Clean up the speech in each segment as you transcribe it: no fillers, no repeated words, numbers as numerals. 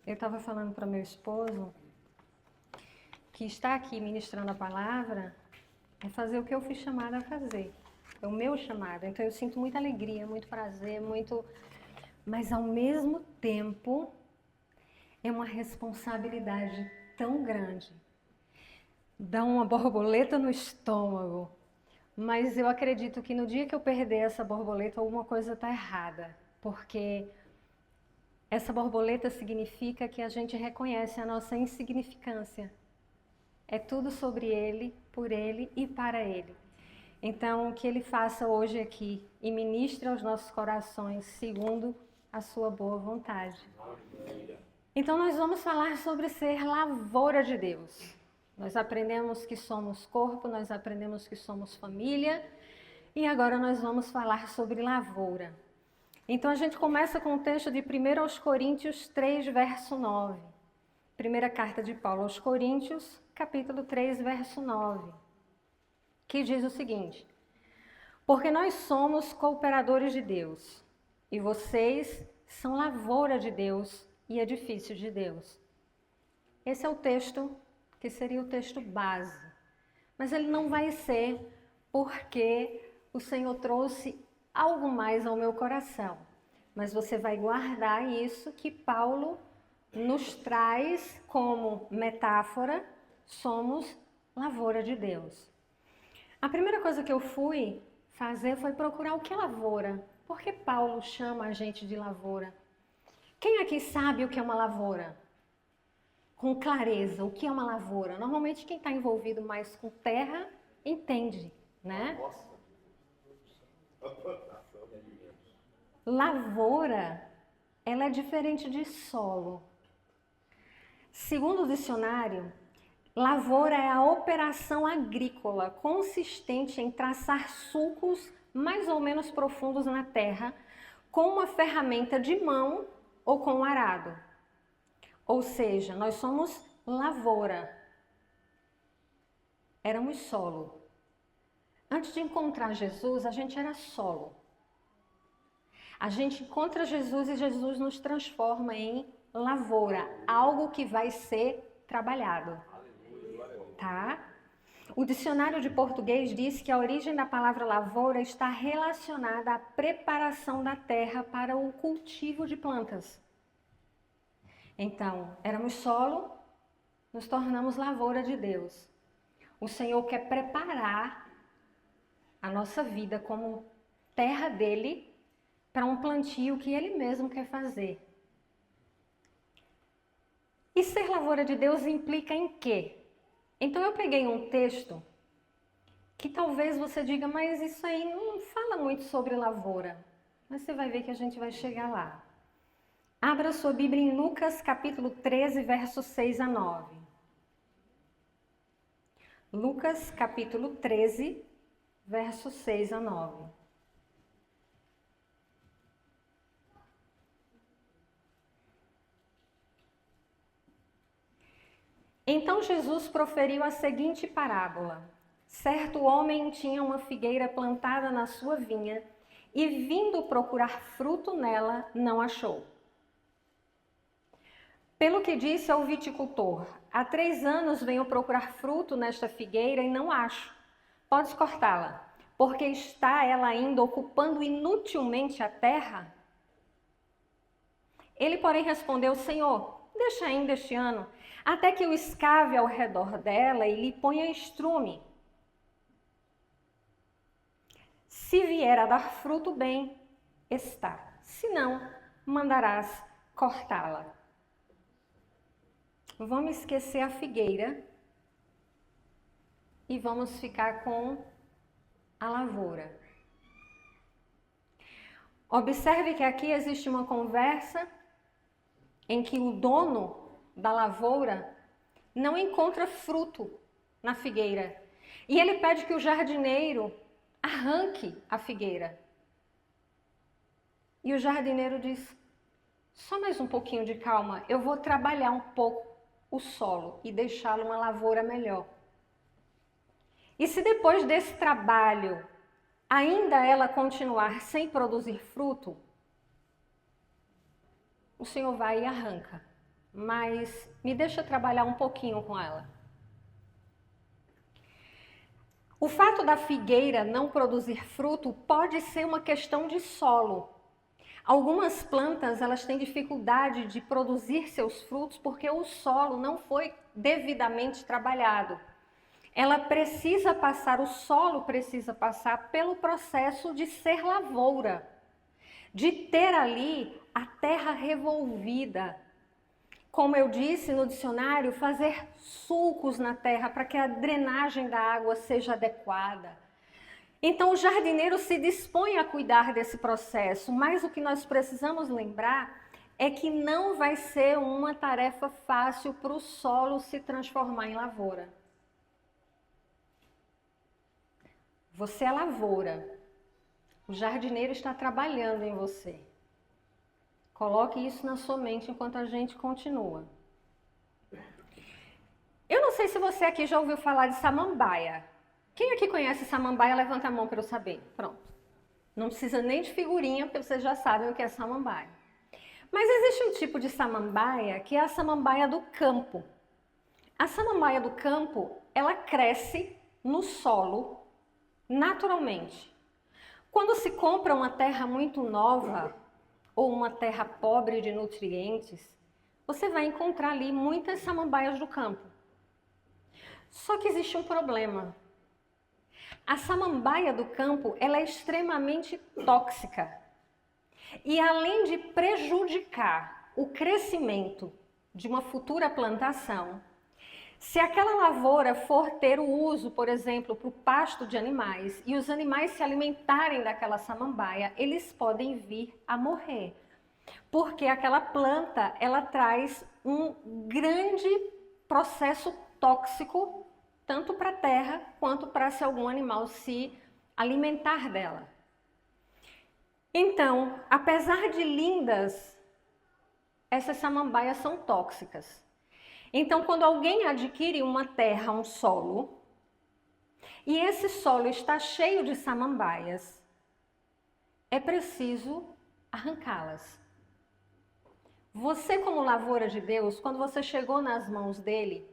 Eu estava falando para meu esposo que estar aqui ministrando a palavra é fazer o que eu fui chamada a fazer. É o meu chamado. Então eu sinto muita alegria, muito prazer, mas ao mesmo tempo é uma responsabilidade tão grande. Dá uma borboleta no estômago. Mas eu acredito que no dia que eu perder essa borboleta, alguma coisa está errada. Porque essa borboleta significa que a gente reconhece a nossa insignificância. É tudo sobre Ele, por Ele e para Ele. Então, que Ele faça hoje aqui e ministre aos nossos corações segundo a sua boa vontade. Então, nós vamos falar sobre ser lavoura de Deus. Nós aprendemos que somos corpo, nós aprendemos que somos família e agora nós vamos falar sobre lavoura. Então, a gente começa com o texto de 1 aos Coríntios 3, verso 9. Primeira carta de Paulo aos Coríntios, capítulo 3, verso 9, que diz o seguinte: porque nós somos cooperadores de Deus, e vocês são lavoura de Deus e edifício de Deus. Esse é o texto que seria o texto base, mas ele não vai ser porque o Senhor trouxe algo mais ao meu coração, mas você vai guardar isso que Paulo nos traz como metáfora, somos lavoura de Deus. A primeira coisa que eu fui fazer foi procurar o que é lavoura. Por que Paulo chama a gente de lavoura? Quem aqui sabe o que é uma lavoura? Com clareza, o que é uma lavoura? Normalmente quem está envolvido mais com terra entende, né? Lavoura, ela é diferente de solo. Segundo o dicionário, lavoura é a operação agrícola consistente em traçar sulcos mais ou menos profundos na terra com uma ferramenta de mão ou com um arado. Ou seja, nós somos lavoura. Éramos solo. Antes de encontrar Jesus, a gente era solo. A gente encontra Jesus e Jesus nos transforma em lavoura, algo que vai ser trabalhado. Tá? O dicionário de português diz que a origem da palavra lavoura está relacionada à preparação da terra para o cultivo de plantas. Então, éramos solo, nos tornamos lavoura de Deus. O Senhor quer preparar a nossa vida como terra dele para um plantio que ele mesmo quer fazer. E ser lavoura de Deus implica em quê? Então eu peguei um texto que talvez você diga, mas isso aí não fala muito sobre lavoura. Mas você vai ver que a gente vai chegar lá. Abra sua Bíblia em Lucas capítulo 13, versos 6 a 9. Lucas capítulo 13, versos 6 a 9. Então Jesus proferiu a seguinte parábola. Certo homem tinha uma figueira plantada na sua vinha e, vindo procurar fruto nela, não achou. Pelo que disse ao viticultor, há 3 anos venho procurar fruto nesta figueira e não acho. Podes cortá-la, porque está ela ainda ocupando inutilmente a terra? Ele, porém, respondeu, Senhor, deixa ainda este ano, até que eu escave ao redor dela e lhe ponha estrume. Se vier a dar fruto, bem está. Se não, mandarás cortá-la. Vamos esquecer a figueira e vamos ficar com a lavoura. Observe que aqui existe uma conversa em que o dono da lavoura não encontra fruto na figueira. E ele pede que o jardineiro arranque a figueira. E o jardineiro diz, só mais um pouquinho de calma, eu vou trabalhar um pouco o solo e deixá-lo uma lavoura melhor. E se depois desse trabalho ainda ela continuar sem produzir fruto, o Senhor vai e arranca. mas me deixa trabalhar um pouquinho com ela. O fato da figueira não produzir fruto pode ser uma questão de solo. Algumas plantas, elas têm dificuldade de produzir seus frutos porque o solo não foi devidamente trabalhado. O solo precisa passar pelo processo de ser lavoura, de ter ali a terra revolvida. Como eu disse no dicionário, fazer sulcos na terra para que a drenagem da água seja adequada. Então o jardineiro se dispõe a cuidar desse processo, mas o que nós precisamos lembrar é que não vai ser uma tarefa fácil para o solo se transformar em lavoura. Você é lavoura. O jardineiro está trabalhando em você. Coloque isso na sua mente enquanto a gente continua. Eu não sei se você aqui já ouviu falar de samambaia. Quem aqui conhece samambaia, levanta a mão para eu saber. Pronto. Não precisa nem de figurinha, porque vocês já sabem o que é samambaia. Mas existe um tipo de samambaia que é a samambaia do campo. A samambaia do campo, ela cresce no solo naturalmente. Quando se compra uma terra muito nova ou uma terra pobre de nutrientes, você vai encontrar ali muitas samambaias do campo. Só que existe um problema. A samambaia do campo, ela é extremamente tóxica. E além de prejudicar o crescimento de uma futura plantação, se aquela lavoura for ter o uso, por exemplo, para o pasto de animais, e os animais se alimentarem daquela samambaia, eles podem vir a morrer. Porque aquela planta, ela traz um grande processo tóxico, tanto para a terra, quanto para se algum animal se alimentar dela. Então, apesar de lindas, essas samambaias são tóxicas. Então, quando alguém adquire uma terra, um solo, e esse solo está cheio de samambaias, é preciso arrancá-las. Você, como lavoura de Deus, quando você chegou nas mãos dele,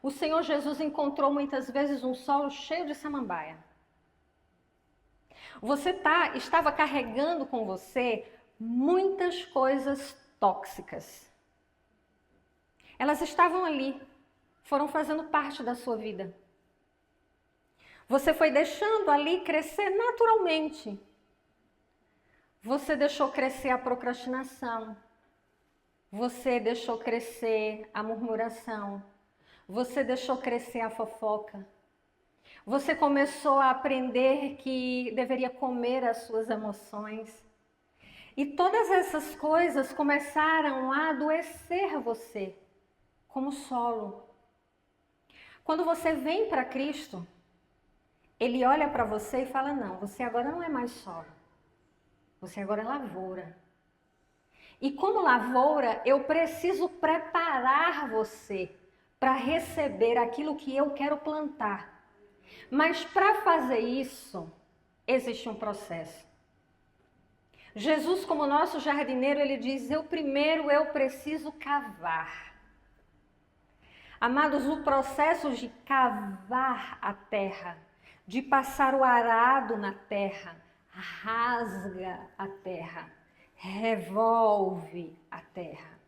o Senhor Jesus encontrou muitas vezes um solo cheio de samambaia. Você estava carregando com você muitas coisas tóxicas. Elas estavam ali, foram fazendo parte da sua vida. Você foi deixando ali crescer naturalmente. Você deixou crescer a procrastinação. Você deixou crescer a murmuração. Você deixou crescer a fofoca. Você começou a aprender que deveria comer as suas emoções. E todas essas coisas começaram a adoecer você como solo. Quando você vem para Cristo, Ele olha para você e fala, não, você agora não é mais solo. Você agora é lavoura. E como lavoura, eu preciso preparar você para receber aquilo que eu quero plantar. Mas para fazer isso, existe um processo. Jesus, como nosso jardineiro, ele diz, primeiro eu preciso cavar. Amados, o processo de cavar a terra, de passar o arado na terra, rasga a terra, revolve a terra.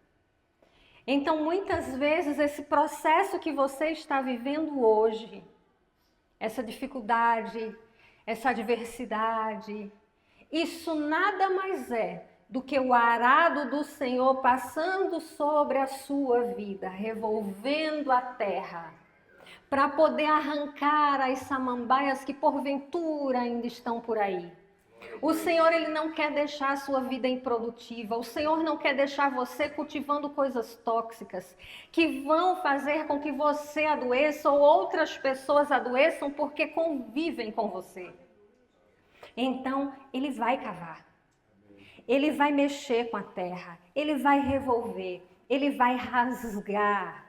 Então, muitas vezes, esse processo que você está vivendo hoje, essa dificuldade, essa adversidade, isso nada mais é do que o arado do Senhor passando sobre a sua vida, revolvendo a terra, para poder arrancar as samambaias que porventura ainda estão por aí. O Senhor, Ele não quer deixar a sua vida improdutiva. O Senhor não quer deixar você cultivando coisas tóxicas que vão fazer com que você adoeça ou outras pessoas adoeçam porque convivem com você. Então, Ele vai cavar. Ele vai mexer com a terra. Ele vai revolver. Ele vai rasgar.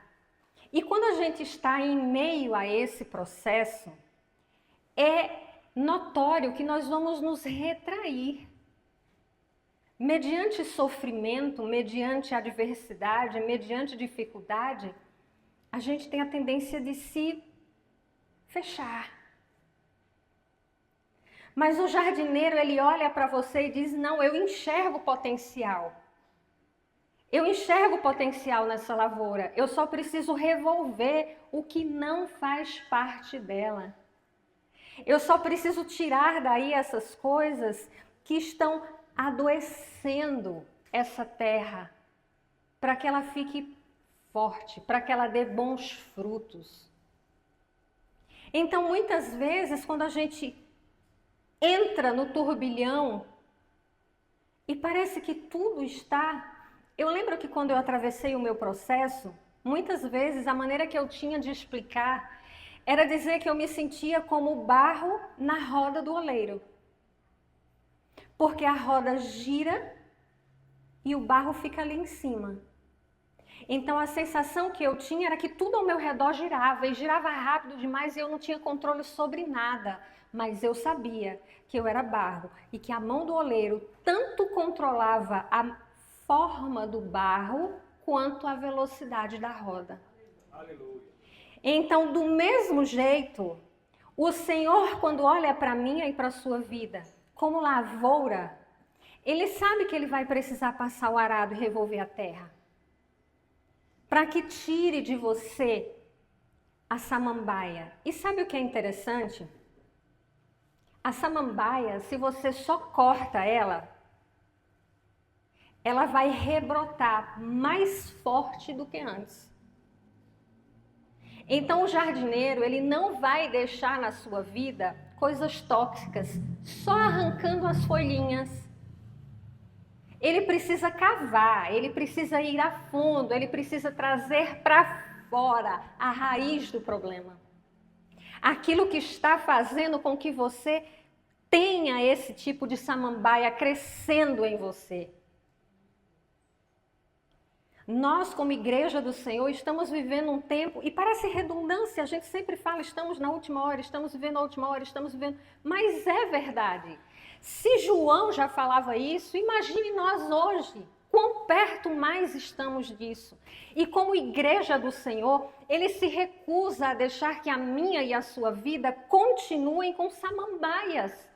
E quando a gente está em meio a esse processo, é notório que nós vamos nos retrair. mediante sofrimento, mediante adversidade, mediante dificuldade, a gente tem a tendência de se fechar. Mas o jardineiro, ele olha para você e diz, não, eu enxergo potencial. Eu enxergo potencial nessa lavoura, eu só preciso revolver o que não faz parte dela. Eu só preciso tirar daí essas coisas que estão adoecendo essa terra, para que ela fique forte, para que ela dê bons frutos. Então, muitas vezes, quando a gente entra no turbilhão e parece que tudo está... Eu lembro que quando eu atravessei o meu processo, muitas vezes a maneira que eu tinha de explicar era dizer que eu me sentia como barro na roda do oleiro. Porque a roda gira e o barro fica ali em cima. Então a sensação que eu tinha era que tudo ao meu redor girava, e girava rápido demais e eu não tinha controle sobre nada. Mas eu sabia que eu era barro e que a mão do oleiro tanto controlava a forma do barro quanto a velocidade da roda. Aleluia. Então, do mesmo jeito, o Senhor, quando olha para mim e para a sua vida como lavoura, Ele sabe que Ele vai precisar passar o arado e revolver a terra, para que tire de você a samambaia. E sabe o que é interessante? A samambaia, se você só corta ela vai rebrotar mais forte do que antes. Então o jardineiro, ele não vai deixar na sua vida coisas tóxicas, só arrancando as folhinhas. Ele precisa cavar, ele precisa ir a fundo, ele precisa trazer para fora a raiz do problema. Aquilo que está fazendo com que você tenha esse tipo de samambaia crescendo em você. Nós, como igreja do Senhor, estamos vivendo um tempo, e parece redundância, a gente sempre fala, estamos na última hora, estamos vivendo a última hora, estamos vivendo, mas é verdade. Se João já falava isso, imagine nós hoje, quão perto mais estamos disso. E como igreja do Senhor, Ele se recusa a deixar que a minha e a sua vida continuem com samambaias,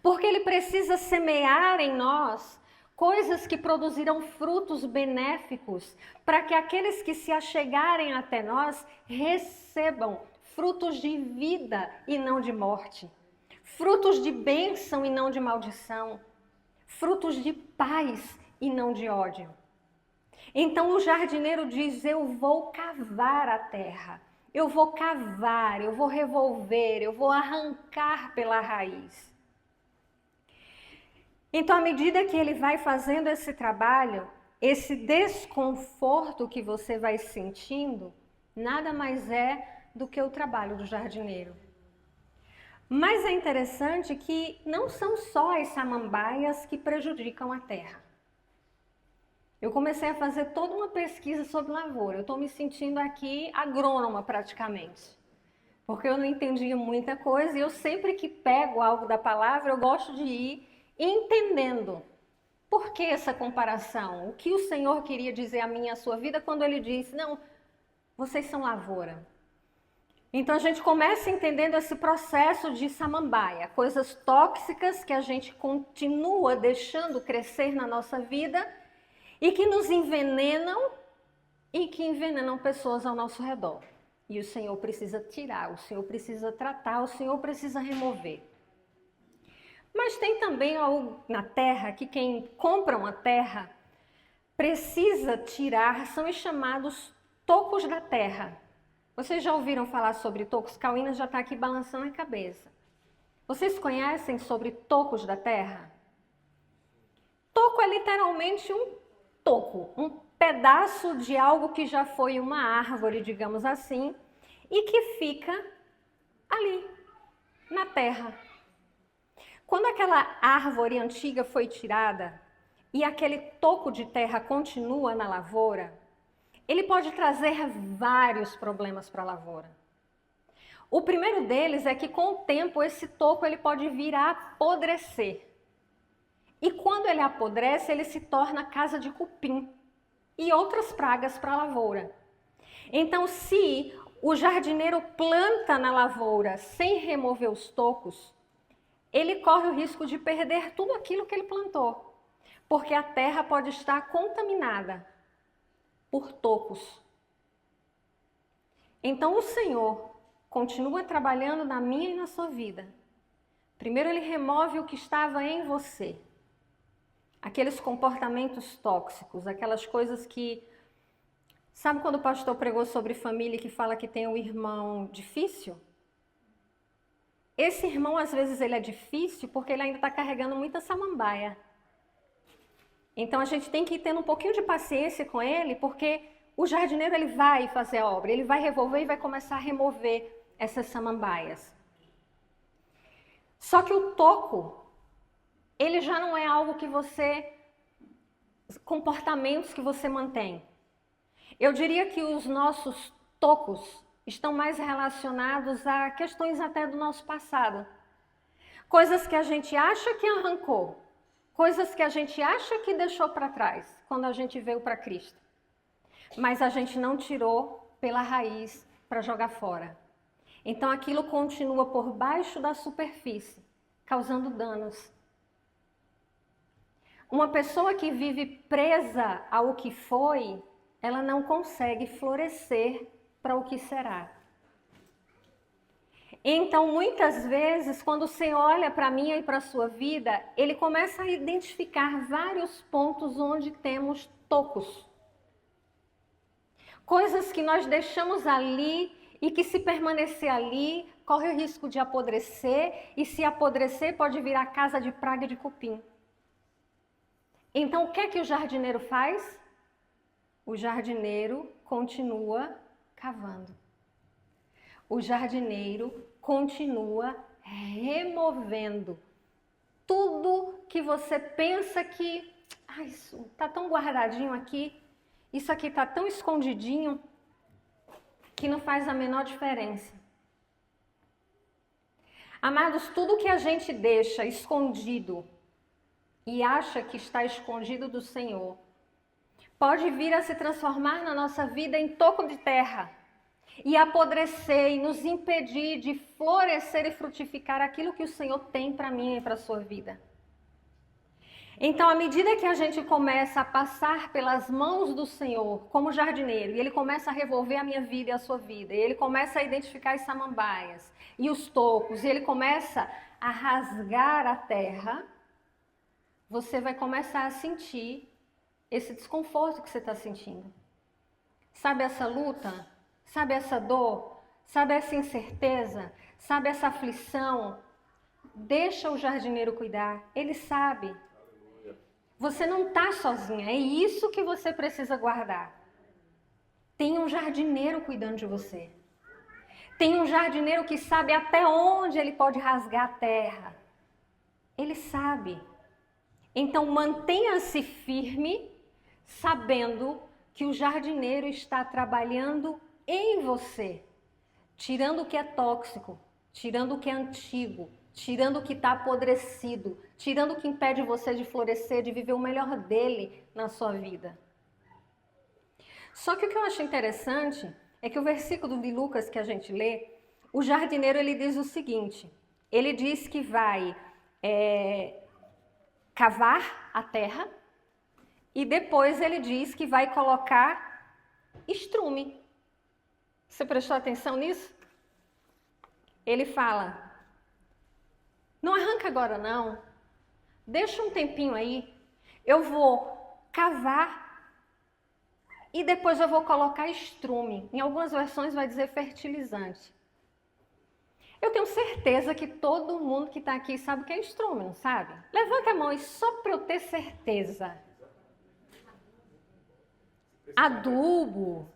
porque Ele precisa semear em nós coisas que produzirão frutos benéficos, para que aqueles que se achegarem até nós recebam frutos de vida e não de morte, frutos de bênção e não de maldição, frutos de paz e não de ódio. Então o jardineiro diz, eu vou cavar a terra, eu vou cavar, eu vou revolver, eu vou arrancar pela raiz. Então, à medida que ele vai fazendo esse trabalho, esse desconforto que você vai sentindo, nada mais é do que o trabalho do jardineiro. Mas é interessante que não são só as samambaias que prejudicam a terra. Eu comecei a fazer toda uma pesquisa sobre lavoura. Eu estou me sentindo aqui agrônoma praticamente, porque eu não entendia muita coisa e eu sempre que pego algo da palavra, eu gosto de ir entendendo por que essa comparação, o que o Senhor queria dizer a mim e a sua vida quando Ele disse, não, vocês são lavoura. Então a gente começa entendendo esse processo de samambaia, coisas tóxicas que a gente continua deixando crescer na nossa vida e que nos envenenam e que envenenam pessoas ao nosso redor. E o Senhor precisa tirar, o Senhor precisa tratar, o Senhor precisa remover. Mas tem também algo na terra que quem compra uma terra precisa tirar, são os chamados tocos da terra. Vocês já ouviram falar sobre tocos? Cauína já está aqui balançando a cabeça. Vocês conhecem sobre tocos da terra? Toco é literalmente um toco, um pedaço de algo que já foi uma árvore, digamos assim, e que fica ali, na terra. Quando aquela árvore antiga foi tirada e aquele toco de terra continua na lavoura, ele pode trazer vários problemas para a lavoura. O primeiro deles é que com o tempo esse toco ele pode vir a apodrecer. E quando ele apodrece, ele se torna casa de cupim e outras pragas para a lavoura. Então, se o jardineiro planta na lavoura sem remover os tocos, ele corre o risco de perder tudo aquilo que ele plantou, porque a terra pode estar contaminada por tocos. Então, o Senhor continua trabalhando na minha e na sua vida. Primeiro, Ele remove o que estava em você. Aqueles comportamentos tóxicos, aquelas coisas que... Sabe quando o pastor pregou sobre família que fala que tem um irmão difícil? Esse irmão, às vezes, ele é difícil porque ele ainda está carregando muita samambaia. Então, a gente tem que ir tendo um pouquinho de paciência com ele, porque o jardineiro ele vai fazer a obra, ele vai revolver e vai começar a remover essas samambaias. Só que o toco, ele já não é algo que você... comportamentos que você mantém. Eu diria que os nossos tocos estão mais relacionados a questões até do nosso passado. Coisas que a gente acha que arrancou, coisas que a gente acha que deixou para trás, quando a gente veio para Cristo. Mas a gente não tirou pela raiz para jogar fora. Então aquilo continua por baixo da superfície, causando danos. Uma pessoa que vive presa ao que foi, ela não consegue florescer para o que será. Então, muitas vezes, quando você olha para a minha e para a sua vida, ele começa a identificar vários pontos onde temos tocos. Coisas que nós deixamos ali e que, se permanecer ali, corre o risco de apodrecer, e se apodrecer pode virar casa de praga de cupim. Então, o que é que o jardineiro faz? O jardineiro continua cavando. O jardineiro continua removendo tudo que você pensa que isso está tão guardadinho aqui, isso aqui está tão escondidinho, que não faz a menor diferença. Amados, tudo que a gente deixa escondido e acha que está escondido do Senhor, pode vir a se transformar na nossa vida em toco de terra e apodrecer e nos impedir de florescer e frutificar aquilo que o Senhor tem para mim e para a sua vida. Então, à medida que a gente começa a passar pelas mãos do Senhor como jardineiro, e Ele começa a revolver a minha vida e a sua vida, e Ele começa a identificar as samambaias e os tocos, e Ele começa a rasgar a terra, você vai começar a sentir esse desconforto que você está sentindo. Sabe essa luta? Sabe essa dor? Sabe essa incerteza? Sabe essa aflição? Deixa o jardineiro cuidar, ele sabe. Você não está sozinha, é isso que você precisa guardar. Tem um jardineiro cuidando de você. Tem um jardineiro que sabe até onde ele pode rasgar a terra. Ele sabe. Então mantenha-se firme, sabendo que o jardineiro está trabalhando em você, tirando o que é tóxico, tirando o que é antigo, tirando o que está apodrecido, tirando o que impede você de florescer, de viver o melhor dele na sua vida. Só que o que eu acho interessante é que o versículo de Lucas que a gente lê, o jardineiro ele diz o seguinte, ele diz que vai cavar a terra e depois ele diz que vai colocar estrume. Você prestou atenção nisso? Ele fala, não arranca agora não, deixa um tempinho aí, eu vou cavar e depois eu vou colocar estrume. Em algumas versões vai dizer fertilizante. Eu tenho certeza que todo mundo que está aqui sabe o que é estrume, não sabe? Levanta a mão e só para eu ter certeza. Adubo.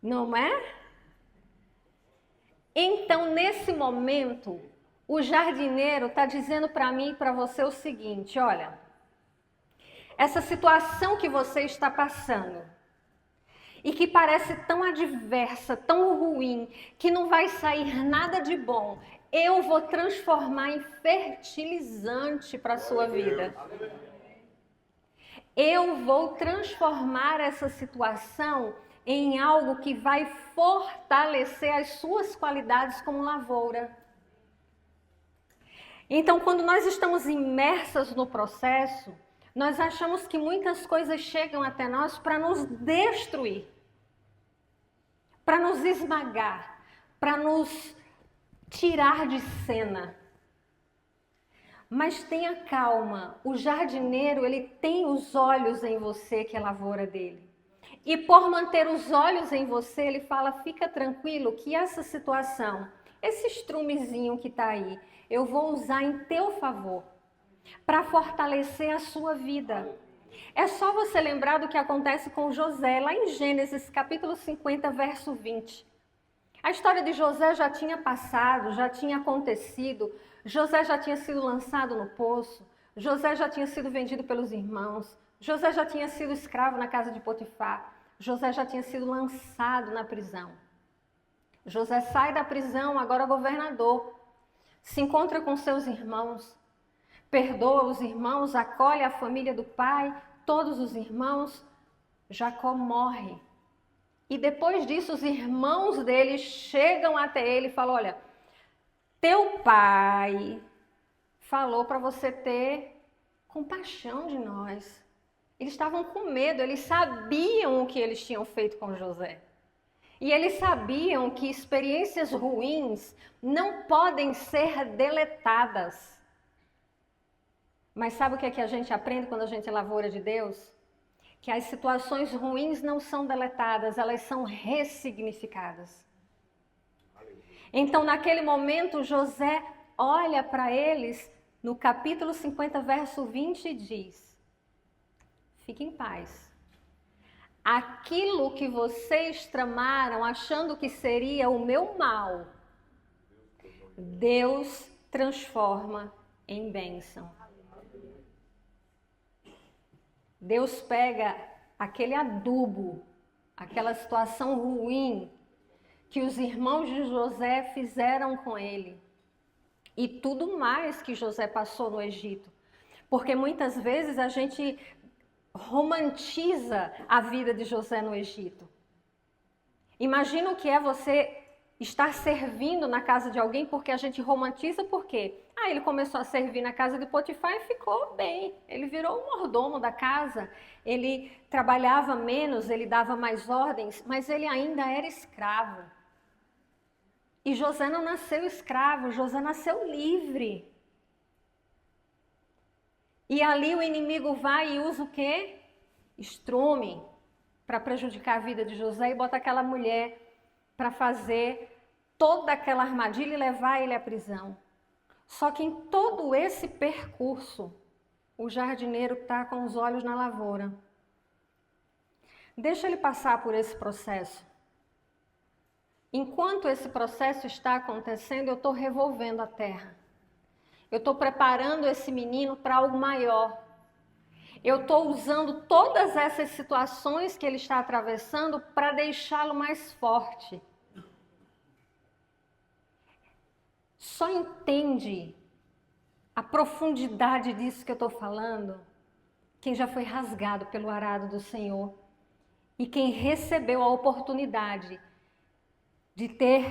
Não é? Então, nesse momento, o jardineiro está dizendo para mim e para você o seguinte, olha, essa situação que você está passando, e que parece tão adversa, tão ruim, que não vai sair nada de bom, eu vou transformar em fertilizante para a sua vida. Eu vou transformar essa situação em algo que vai fortalecer as suas qualidades como lavoura. Então, quando nós estamos imersas no processo, nós achamos que muitas coisas chegam até nós para nos destruir, para nos esmagar, para nos tirar de cena. Mas tenha calma, o jardineiro, ele tem os olhos em você, que é a lavoura dele. E por manter os olhos em você, ele fala, fica tranquilo que essa situação, esse estrumezinho que está aí, eu vou usar em teu favor, para fortalecer a sua vida. É só você lembrar do que acontece com José, lá em Gênesis capítulo 50, verso 20. A história de José já tinha passado, já tinha acontecido, José já tinha sido lançado no poço, José já tinha sido vendido pelos irmãos, José já tinha sido escravo na casa de Potifar, José já tinha sido lançado na prisão. José sai da prisão, agora governador, se encontra com seus irmãos, perdoa os irmãos, acolhe a família do pai, todos os irmãos. Jacó morre. E depois disso, os irmãos dele chegam até ele e falam, olha, teu pai falou para você ter compaixão de nós. Eles estavam com medo, eles sabiam o que eles tinham feito com José. E eles sabiam que experiências ruins não podem ser deletadas. Mas sabe o que é que a gente aprende quando a gente é lavoura de Deus? Que as situações ruins não são deletadas, elas são ressignificadas. Então, naquele momento, José olha para eles, no capítulo 50, verso 20, e diz, fique em paz. Aquilo que vocês tramaram, achando que seria o meu mal, Deus transforma em bênção. Deus pega aquele adubo, aquela situação ruim que os irmãos de José fizeram com ele e tudo mais que José passou no Egito. Porque muitas vezes a gente romantiza a vida de José no Egito. Imagina o que é você estar servindo na casa de alguém, porque a gente romantiza por quê? Ele começou a servir na casa de Potifar e ficou bem. Ele virou um mordomo da casa, ele trabalhava menos, ele dava mais ordens, mas ele ainda era escravo. E José não nasceu escravo, José nasceu livre. E ali o inimigo vai e usa o quê? Estrume para prejudicar a vida de José e bota aquela mulher para fazer toda aquela armadilha e levar ele à prisão. Só que em todo esse percurso, o jardineiro está com os olhos na lavoura. Deixa ele passar por esse processo. Enquanto esse processo está acontecendo, eu estou revolvendo a terra. Eu estou preparando esse menino para algo maior. Eu estou usando todas essas situações que ele está atravessando para deixá-lo mais forte. Só entende a profundidade disso que eu estou falando quem já foi rasgado pelo arado do Senhor e quem recebeu a oportunidade de ter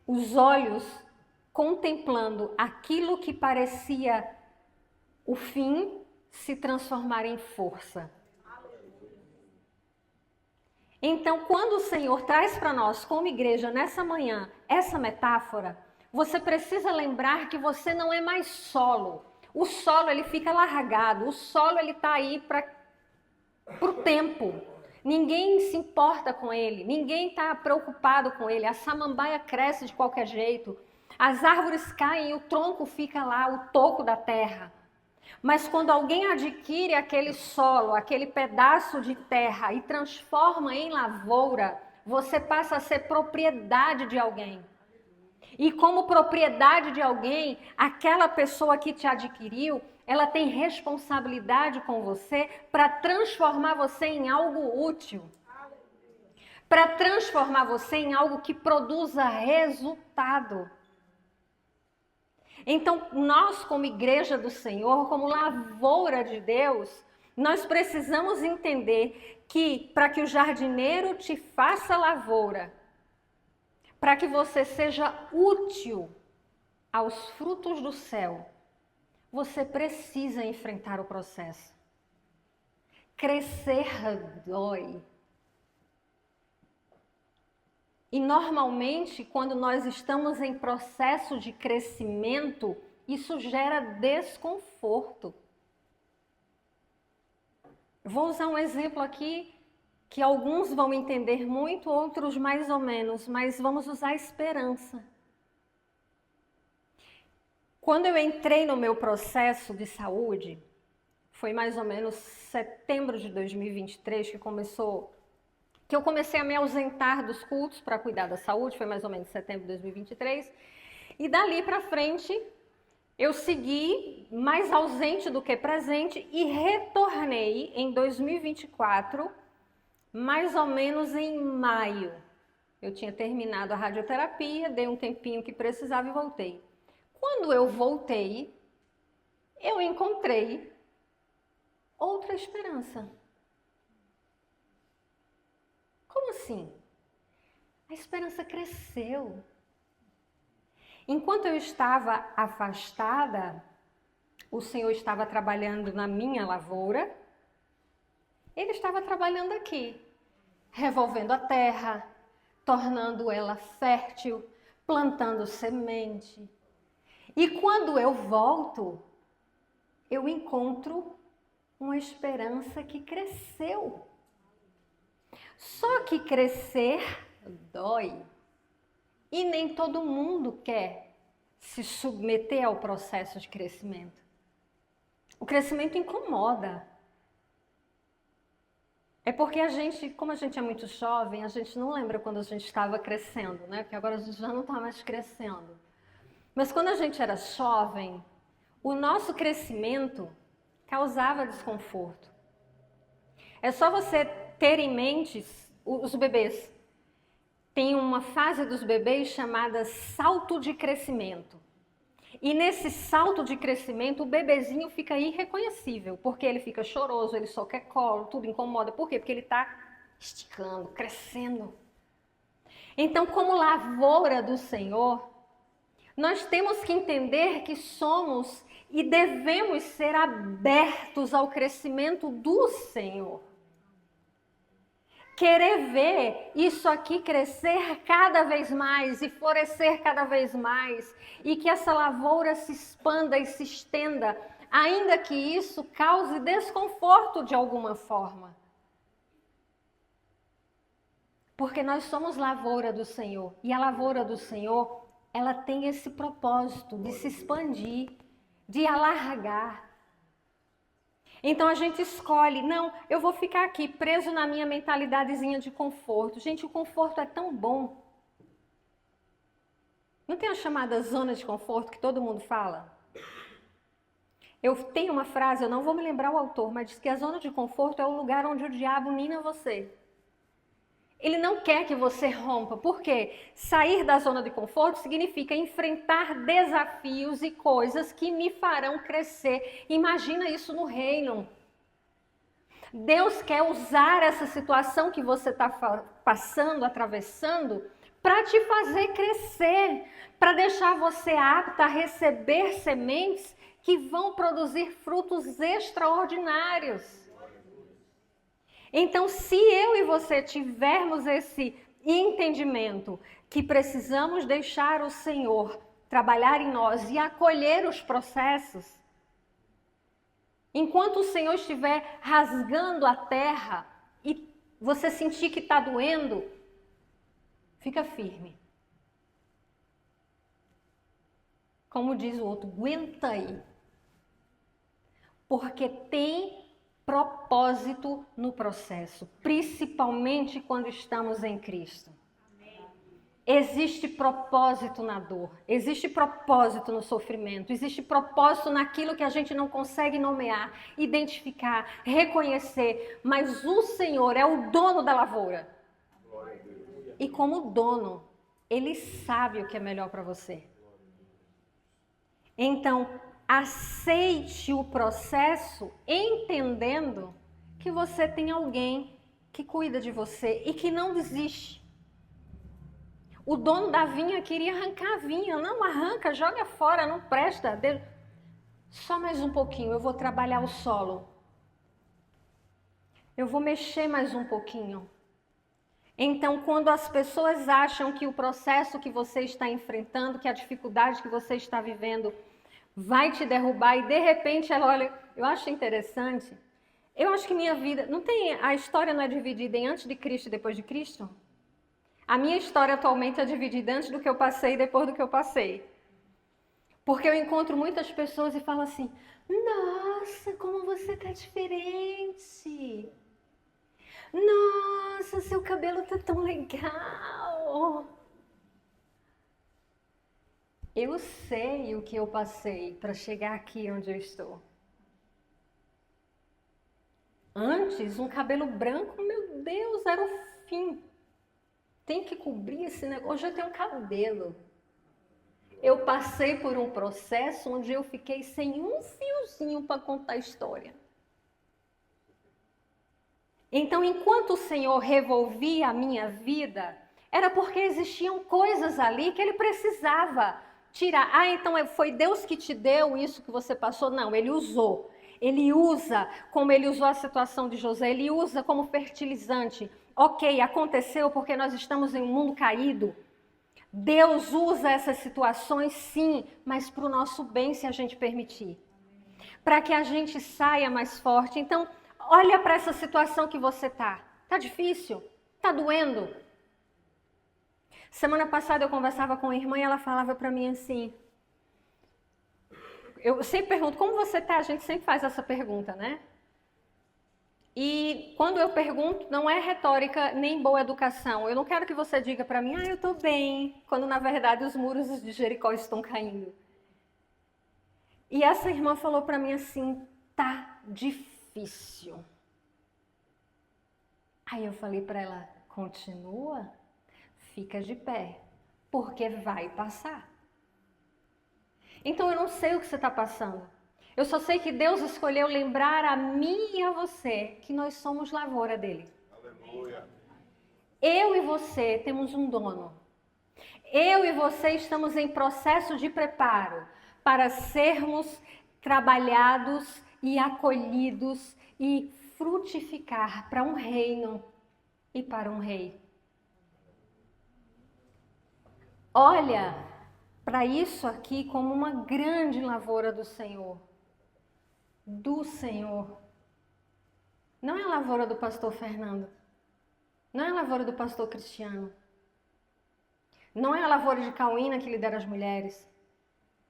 os olhos contemplando aquilo que parecia o fim se transformar em força. Então, quando o Senhor traz para nós, como igreja, nessa manhã, essa metáfora, você precisa lembrar que você não é mais solo. O solo, ele fica largado. O solo, ele está aí para o tempo. Ninguém se importa com ele. Ninguém está preocupado com ele. A samambaia cresce de qualquer jeito. As árvores caem e o tronco fica lá, o toco da terra. Mas quando alguém adquire aquele solo, aquele pedaço de terra e transforma em lavoura, você passa a ser propriedade de alguém. E como propriedade de alguém, aquela pessoa que te adquiriu, ela tem responsabilidade com você para transformar você em algo útil. para transformar você em algo que produza resultado. Então, nós como igreja do Senhor, como lavoura de Deus, nós precisamos entender que para que o jardineiro te faça lavoura, para que você seja útil aos frutos do céu, você precisa enfrentar o processo. Crescer dói. E normalmente, quando nós estamos em processo de crescimento, isso gera desconforto. Vou usar um exemplo aqui que alguns vão entender muito, outros mais ou menos, mas vamos usar a esperança. Quando eu entrei no meu processo de saúde, foi mais ou menos setembro de 2023 que eu comecei a me ausentar dos cultos para cuidar da saúde, foi mais ou menos setembro de 2023, e dali para frente eu segui mais ausente do que presente e retornei em 2024, mais ou menos em maio. Eu tinha terminado a radioterapia, dei um tempinho que precisava e voltei. Quando eu voltei, eu encontrei outra esperança. Como assim? A esperança cresceu. Enquanto eu estava afastada, o Senhor estava trabalhando na minha lavoura, Ele estava trabalhando aqui, revolvendo a terra, tornando ela fértil, plantando semente. E quando eu volto, eu encontro uma esperança que cresceu. Só que crescer dói. E nem todo mundo quer se submeter ao processo de crescimento. O crescimento incomoda. É porque como a gente é muito jovem, a gente não lembra quando a gente estava crescendo, né? Porque agora a gente já não está mais crescendo. Mas quando a gente era jovem, o nosso crescimento causava desconforto. É só você ter em mente os bebês. Tem uma fase dos bebês chamada salto de crescimento. E nesse salto de crescimento, o bebezinho fica irreconhecível, porque ele fica choroso, ele só quer colo, tudo incomoda. Por quê? Porque ele está esticando, crescendo. Então, como lavoura do Senhor, nós temos que entender que somos e devemos ser abertos ao crescimento do Senhor. Querer ver isso aqui crescer cada vez mais e florescer cada vez mais e que essa lavoura se expanda e se estenda, ainda que isso cause desconforto de alguma forma. Porque nós somos lavoura do Senhor e a lavoura do Senhor, ela tem esse propósito de se expandir, de alargar. Então a gente escolhe, não, eu vou ficar aqui preso na minha mentalidadezinha de conforto. Gente, o conforto é tão bom. Não tem a chamada zona de conforto que todo mundo fala? Eu tenho uma frase, eu não vou me lembrar o autor, mas diz que a zona de conforto é o lugar onde o diabo nina você. Ele não quer que você rompa, porque sair da zona de conforto significa enfrentar desafios e coisas que me farão crescer. Imagina isso no reino. Deus quer usar essa situação que você está passando, atravessando, para te fazer crescer, para deixar você apta a receber sementes que vão produzir frutos extraordinários. Então, se eu e você tivermos esse entendimento que precisamos deixar o Senhor trabalhar em nós e acolher os processos, enquanto o Senhor estiver rasgando a terra e você sentir que está doendo, fica firme. Como diz o outro, aguenta aí. Porque tem propósito no processo, principalmente quando estamos em Cristo. Existe propósito na dor, existe propósito no sofrimento, existe propósito naquilo que a gente não consegue nomear, identificar, reconhecer, mas o Senhor é o dono da lavoura. E como dono, ele sabe o que é melhor para você. Então, aceite o processo entendendo que você tem alguém que cuida de você e que não desiste. O dono da vinha queria arrancar a vinha. Não, arranca, joga fora, não presta. Só mais um pouquinho, eu vou trabalhar o solo. Eu vou mexer mais um pouquinho. Então, quando as pessoas acham que o processo que você está enfrentando, que a dificuldade que você está vivendo vai te derrubar e de repente ela olha, eu acho interessante. Eu acho que minha vida, não tem, a história não é dividida em antes de Cristo e depois de Cristo? A minha história atualmente é dividida antes do que eu passei e depois do que eu passei. Porque eu encontro muitas pessoas e falo assim, nossa, como você está diferente. Nossa, seu cabelo tá tão legal. Eu sei o que eu passei para chegar aqui onde eu estou. Antes, um cabelo branco, meu Deus, era o fim. Tem que cobrir esse negócio. Hoje eu tenho cabelo. Eu passei por um processo onde eu fiquei sem um fiozinho para contar a história. Então, enquanto o Senhor revolvia a minha vida, era porque existiam coisas ali que Ele precisava tirar. Ah, então foi Deus que te deu isso que você passou? Não, Ele usou. Ele usa, como Ele usou a situação de José, Ele usa como fertilizante. Ok, aconteceu porque nós estamos em um mundo caído. Deus usa essas situações, sim, mas para o nosso bem, se a gente permitir. Para que a gente saia mais forte. Então, olha para essa situação que você está. Está difícil? Está doendo? Semana passada eu conversava com uma irmã e ela falava para mim assim... Eu sempre pergunto, como você está? A gente sempre faz essa pergunta, né? E quando eu pergunto, não é retórica nem boa educação. Eu não quero que você diga para mim, eu estou bem, quando na verdade os muros de Jericó estão caindo. E essa irmã falou para mim assim, tá difícil. Aí eu falei para ela, continua, fica de pé, porque vai passar. Então eu não sei o que você está passando. Eu só sei que Deus escolheu lembrar a mim e a você que nós somos lavoura dele. Aleluia. Eu e você temos um dono. Eu e você estamos em processo de preparo para sermos trabalhados e acolhidos e frutificar para um reino e para um rei. Olha para isso aqui como uma grande lavoura do Senhor. Do Senhor. Não é a lavoura do pastor Fernando. Não é a lavoura do pastor Cristiano. Não é a lavoura de Cauína que lidera as mulheres.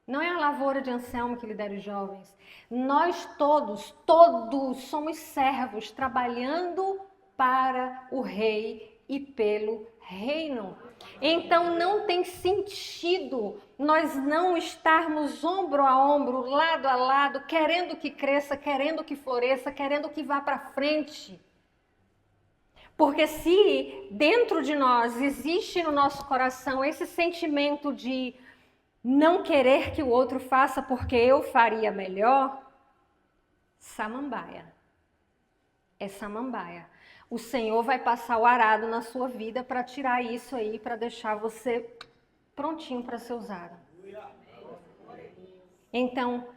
Não é a lavoura de Anselmo que lidera os jovens. Nós todos somos servos trabalhando para o rei e pelo reino. Então não tem sentido nós não estarmos ombro a ombro, lado a lado, querendo que cresça, querendo que floresça, querendo que vá para frente. Porque se dentro de nós existe no nosso coração esse sentimento de não querer que o outro faça porque eu faria melhor, samambaia. É samambaia. O Senhor vai passar o arado na sua vida para tirar isso aí, para deixar você prontinho para ser usado. Então,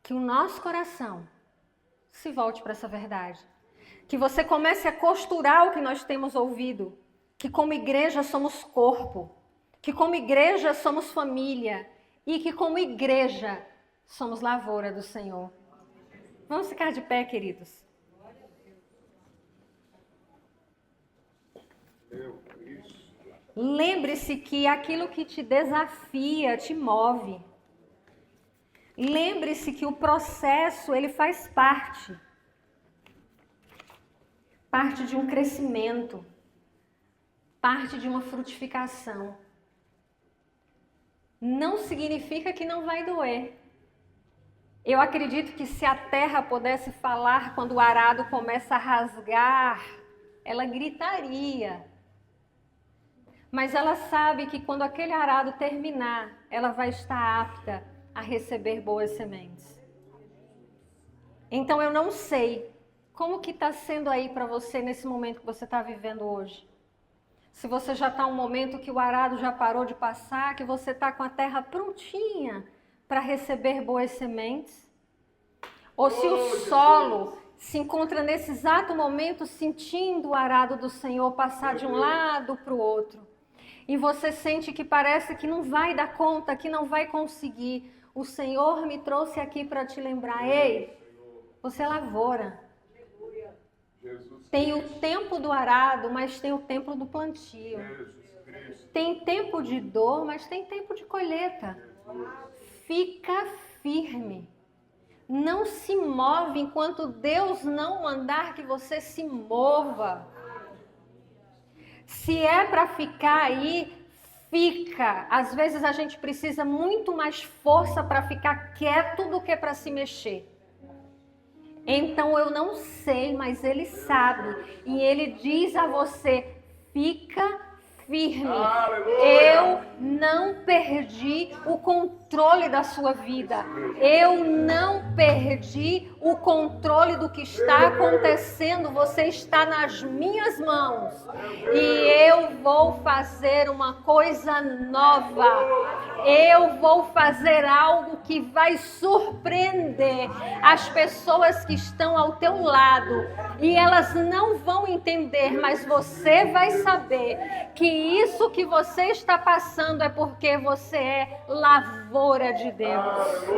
que o nosso coração se volte para essa verdade. Que você comece a costurar o que nós temos ouvido. Que como igreja somos corpo. Que como igreja somos família. E que como igreja somos lavoura do Senhor. Vamos ficar de pé, queridos. Lembre-se que aquilo que te desafia te move. Lembre-se que o processo, ele faz parte de um crescimento, parte de uma frutificação. Não significa que não vai doer. Eu acredito que se a terra pudesse falar quando o arado começa a rasgar, ela gritaria. Mas ela sabe que quando aquele arado terminar, ela vai estar apta a receber boas sementes. Então eu não sei como que está sendo aí para você nesse momento que você está vivendo hoje. Se você já está um momento que o arado já parou de passar, que você está com a terra prontinha para receber boas sementes. Ou se o solo se encontra nesse exato momento sentindo o arado do Senhor passar de um lado para o outro. E você sente que parece que não vai dar conta, que não vai conseguir. O Senhor me trouxe aqui para te lembrar, ei, você é lavoura. Tem o tempo do arado, mas tem o tempo do plantio. Tem tempo de dor, mas tem tempo de colheita. Fica firme. Não se move enquanto Deus não mandar que você se mova. Se é para ficar aí, fica. Às vezes a gente precisa muito mais força para ficar quieto do que para se mexer. Então eu não sei, mas Ele sabe. E Ele diz a você, fica firme. Eu não perdi o controle da sua vida. Eu não perdi o controle do que está acontecendo. Você está nas minhas mãos. E eu vou fazer uma coisa nova. Eu vou fazer algo que vai surpreender as pessoas que estão ao teu lado. E elas não vão entender, mas você vai saber que isso que você está passando é porque você é lavoura de Deus.